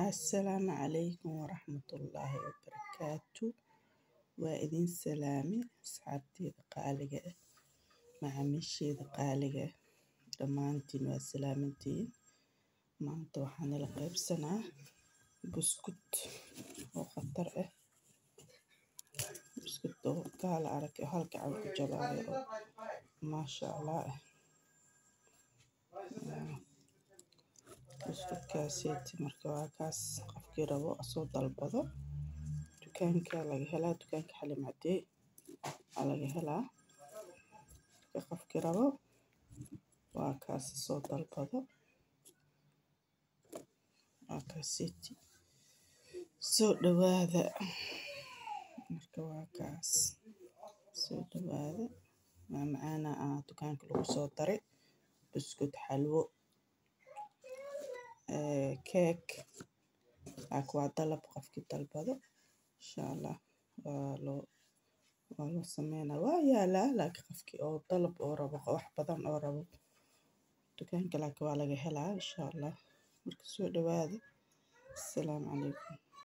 السلام عليكم ورحمة الله وبركاته. وإذن سلامي أصحابتي قالقة معامشي قالقة دمانتين وسلامتين. ما أنت وحنا لقيب سنة بسكوت وخطر بسكوت قال عرك هلك عبد جباري ما شاء الله. بسكوت كاسيتي مركوا كاس قفكي ربو أصوت البضو dukaanka laga helaa dukaanka xalim cadey laga helaa qofkii rabo waa kaas soo dalbado waa kaasiti soo dhawaada marka waa kaas soo dhawaada macaana dukaanka lagu soo daray buskut xalwo keek waa dalab qofkii dalbado insha Allah waa loo sameynaa waa yaalaa laakiin qofkii oo dalab oo rabo wax badan oo rabo dukaanka laakiin waa laga helaa insha Allah marka soo dhawaada. Assalaamu calaykum.